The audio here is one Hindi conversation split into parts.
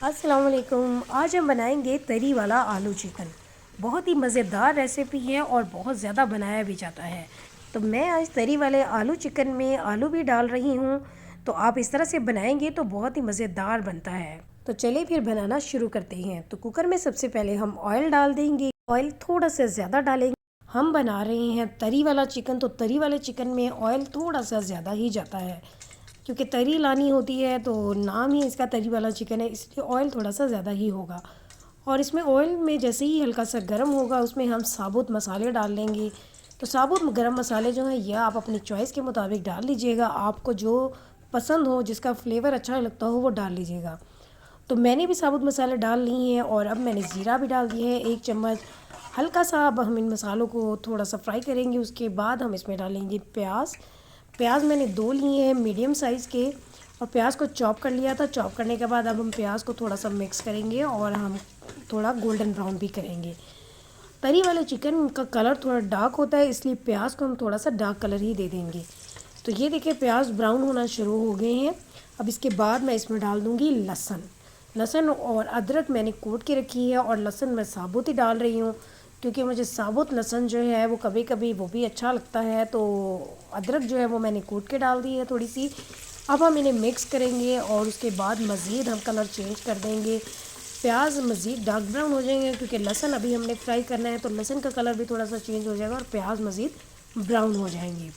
अस्सलाम वालेकुम। आज हम बनाएंगे तरी वाला आलू चिकन। बहुत ही मज़ेदार रेसिपी है और बहुत ज़्यादा बनाया भी जाता है। तो मैं आज तरी वाले आलू चिकन में आलू भी डाल रही हूँ। तो आप इस तरह से बनाएंगे तो बहुत ही मज़ेदार बनता है। तो चलिए फिर बनाना शुरू करते हैं। तो कुकर में सबसे पहले हम ऑयल डाल देंगे। ऑयल थोड़ा सा ज़्यादा डालेंगे। हम बना रहे हैं तरी वाला चिकन, तो तरी वाले चिकन में ऑयल थोड़ा सा ज़्यादा ही जाता है, क्योंकि तरी लानी होती है। तो नाम ही इसका तरी वाला चिकन है, इसलिए ऑयल थोड़ा सा ज़्यादा ही होगा। और इसमें ऑयल में जैसे ही हल्का सा गर्म होगा उसमें हम साबुत मसाले डाल लेंगे। तो साबुत गरम मसाले जो हैं यह आप अपनी चॉइस के मुताबिक डाल लीजिएगा। आपको जो पसंद हो, जिसका फ्लेवर अच्छा लगता हो, वो डाल लीजिएगा। तो मैंने भी साबुत मसाले डाल लिए हैं और अब मैंने ज़ीरा भी डाल दिया है 1 चम्मच। हल्का सा अब हम इन मसालों को थोड़ा सा फ्राई करेंगे। उसके बाद हम इसमें डालेंगे प्याज। प्याज मैंने 2 लिए हैं मीडियम साइज़ के, और प्याज को चॉप कर लिया था। चॉप करने के बाद अब हम प्याज को थोड़ा सा मिक्स करेंगे और हम थोड़ा गोल्डन ब्राउन भी करेंगे। तरी वाले चिकन का कलर थोड़ा डार्क होता है, इसलिए प्याज को हम थोड़ा सा डार्क कलर ही दे देंगे। तो ये देखिए प्याज ब्राउन होना शुरू हो गए हैं। अब इसके बाद मैं इसमें डाल दूँगी लहसुन। लहसुन और अदरक मैंने कूट के रखी है, और लहसुन मैं साबुत ही डाल रही हूँ, क्योंकि मुझे साबुत लहसुन जो है वो कभी कभी वो भी अच्छा लगता है। तो अदरक जो है वो मैंने कूट के डाल दी है थोड़ी सी। अब हम इन्हें मिक्स करेंगे और उसके बाद मज़ीद हम कलर चेंज कर देंगे। प्याज मज़ीद डार्क ब्राउन हो जाएंगे, क्योंकि लहसुन अभी हमने फ्राई करना है, तो लहसुन का कलर भी थोड़ा सा चेंज हो जाएगा और प्याज मज़ीद ब्राउन हो जाएंगे।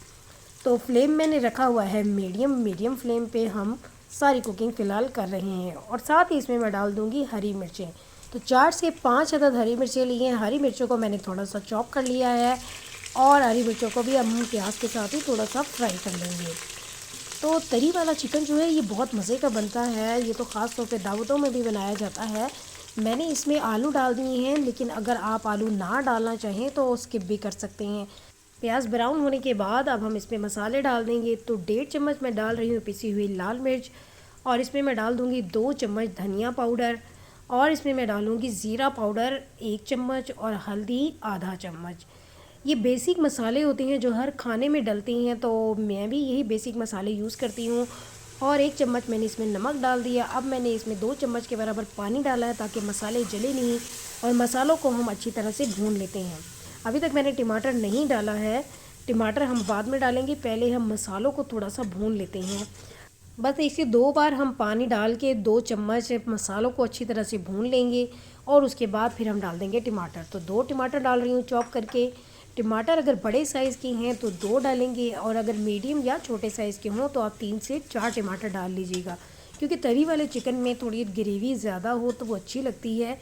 तो फ्लेम मैंने रखा हुआ है मीडियम। मीडियम फ्लेम पे हम सारी कुकिंग फ़िलहाल कर रहे हैं। और साथ ही इसमें मैं डाल दूँगी हरी मिर्चें। तो 4 से 5 अदद हरी मिर्चें ली हैं। हरी मिर्चों को मैंने थोड़ा सा चॉप कर लिया है, और हरी मिर्चों को भी हम प्याज के साथ ही थोड़ा सा फ्राई कर लेंगे। तो तरी वाला चिकन जो है ये बहुत मज़े का बनता है। ये तो ख़ास तौर पे दावतों में भी बनाया जाता है। मैंने इसमें आलू डाल दिए हैं, लेकिन अगर आप आलू ना डालना चाहें तो स्किप भी कर सकते हैं। प्याज ब्राउन होने के बाद अब हम इसमें मसाले डाल देंगे। तो 1.5 चम्मच मैं डाल रही हूँ पिसी हुई लाल मिर्च, और इसमें मैं डाल दूँगी 2 चम्मच धनिया पाउडर, और इसमें मैं डालूँगी ज़ीरा पाउडर 1 चम्मच, और हल्दी आधा चम्मच। ये बेसिक मसाले होते हैं जो हर खाने में डलते हैं, तो मैं भी यही बेसिक मसाले यूज़ करती हूँ। और 1 चम्मच मैंने इसमें नमक डाल दिया। अब मैंने इसमें 2 चम्मच के बराबर पानी डाला है, ताकि मसाले जले नहीं, और मसालों को हम अच्छी तरह से भून लेते हैं। अभी तक मैंने टमाटर नहीं डाला है, टमाटर हम बाद में डालेंगे। पहले हम मसालों को थोड़ा सा भून लेते हैं। बस इसे 2 बार हम पानी डाल के 2 चम्मच मसालों को अच्छी तरह से भून लेंगे, और उसके बाद फिर हम डाल देंगे टमाटर। तो 2 टमाटर डाल रही हूँ चॉप करके। टमाटर अगर बड़े साइज़ के हैं तो 2 डालेंगे, और अगर मीडियम या छोटे साइज़ के हों तो आप 3 से 4 टमाटर डाल लीजिएगा, क्योंकि तरी वाले चिकन में थोड़ी ग्रेवी ज़्यादा हो तो वो अच्छी लगती है।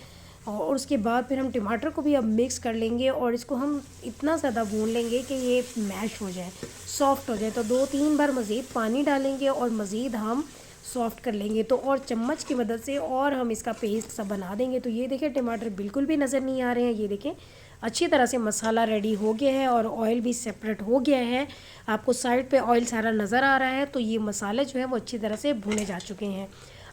और उसके बाद फिर हम टमाटर को भी अब मिक्स कर लेंगे, और इसको हम इतना ज़्यादा भून लेंगे कि ये मैश हो जाए, सॉफ़्ट हो जाए। तो 2-3 बार मज़ीद पानी डालेंगे और मज़ीद हम सॉफ़्ट कर लेंगे। तो और चम्मच की मदद से और हम इसका पेस्ट सा बना देंगे। तो ये देखें टमाटर बिल्कुल भी नज़र नहीं आ रहे हैं। ये देखें अच्छी तरह से मसाला रेडी हो गया है, और ऑयल भी सेपरेट हो गया है। आपको साइड पे ऑयल सारा नज़र आ रहा है। तो ये मसाले जो है वो अच्छी तरह से भुने जा चुके हैं।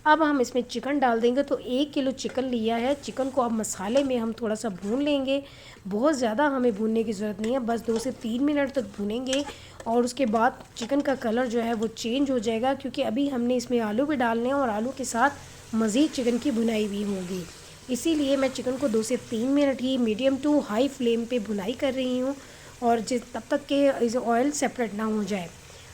अब हम इसमें चिकन डाल देंगे। तो 1 किलो चिकन लिया है। चिकन को अब मसाले में हम थोड़ा सा भून लेंगे। बहुत ज़्यादा हमें भूनने की ज़रूरत नहीं है, बस 2 से 3 मिनट तक भूनेंगे, और उसके बाद चिकन का कलर जो है वो चेंज हो जाएगा, क्योंकि अभी हमने इसमें आलू भी डालने हैं, और आलू के साथ मज़ीद चिकन की भुनाई भी होगी। इसीलिए मैं चिकन को 2 से 3 मिनट ही मीडियम टू हाई फ्लेम पे भुनाई कर रही हूँ, और तब तक के ऑयल सेपरेट ना हो जाए।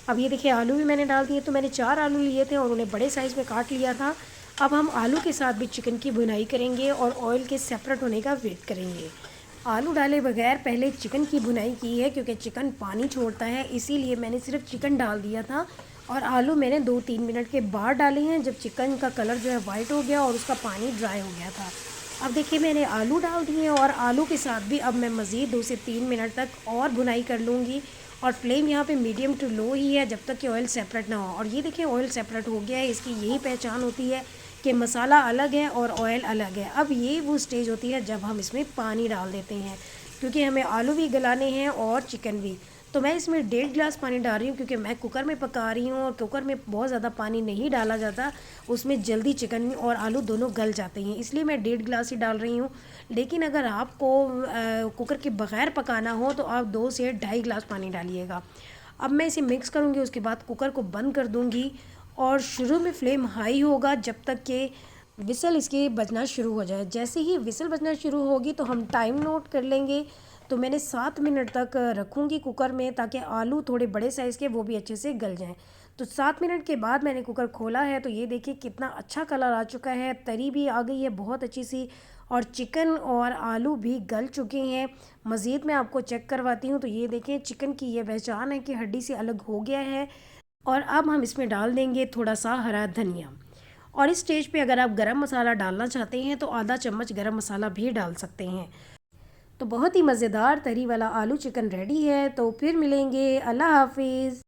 अब ये देखिए आलू भी मैंने डाल दिए। तो मैंने 4 आलू लिए थे और उन्हें बड़े साइज़ में काट लिया था। अब हम आलू के साथ भी चिकन की भुनाई करेंगे और ऑयल के सेपरेट होने का वेट करेंगे। आलू डाले बगैर पहले चिकन की भुनाई की है, क्योंकि चिकन पानी छोड़ता है, इसीलिए मैंने सिर्फ चिकन डाल दिया था, और आलू मैंने 2-3 मिनट के बाद डाले हैं, जब चिकन का कलर जो है वाइट हो गया और उसका पानी ड्राई हो गया था। अब देखिए मैंने आलू डाल दिए हैं, और आलू के साथ भी अब मैं मज़ीद 2 से 3 मिनट तक और भुनाई कर लूँगी। और फ्लेम यहाँ पे मीडियम टू लो ही है, जब तक कि ऑयल सेपरेट ना हो। और ये देखिए ऑयल सेपरेट हो गया है। इसकी यही पहचान होती है कि मसाला अलग है और ऑयल अलग है। अब ये वो स्टेज होती है जब हम इसमें पानी डाल देते हैं, क्योंकि हमें आलू भी गलाने हैं और चिकन भी। तो मैं इसमें 1.5 गिलास पानी डाल रही हूँ, क्योंकि मैं कुकर में पका रही हूँ, और कुकर में बहुत ज़्यादा पानी नहीं डाला जाता, उसमें जल्दी चिकन और आलू दोनों गल जाते हैं, इसलिए मैं 1.5 गिलास ही डाल रही हूँ। लेकिन अगर आपको कुकर के बग़ैर पकाना हो तो आप 2 से 2.5 गिलास पानी डालिएगा। अब मैं इसे मिक्स करूँगी, उसके बाद कुकर को बंद कर दूँगी, और शुरू में फ्लेम हाई होगा जब तक कि विसल इसकी बजना शुरू हो जाए। जैसे ही विसल बजना शुरू होगी तो हम टाइम नोट कर लेंगे। तो मैंने 7 मिनट तक रखूँगी कुकर में, ताकि आलू थोड़े बड़े साइज़ के वो भी अच्छे से गल जाएँ। तो 7 मिनट के बाद मैंने कुकर खोला है, तो ये देखिए कितना अच्छा कलर आ चुका है, तरी भी आ गई है बहुत अच्छी सी, और चिकन और आलू भी गल चुके हैं। मज़ीद मैं आपको चेक करवाती हूँ। तो ये देखें चिकन की ये पहचान है कि हड्डी से अलग हो गया है। और अब हम इसमें डाल देंगे थोड़ा सा हरा धनिया। और इस स्टेज पे अगर आप गरम मसाला डालना चाहते हैं तो आधा चम्मच गरम मसाला भी डाल सकते हैं। तो बहुत ही मज़ेदार तरी वाला आलू चिकन रेडी है। तो फिर मिलेंगे, अल्लाह हाफिज़।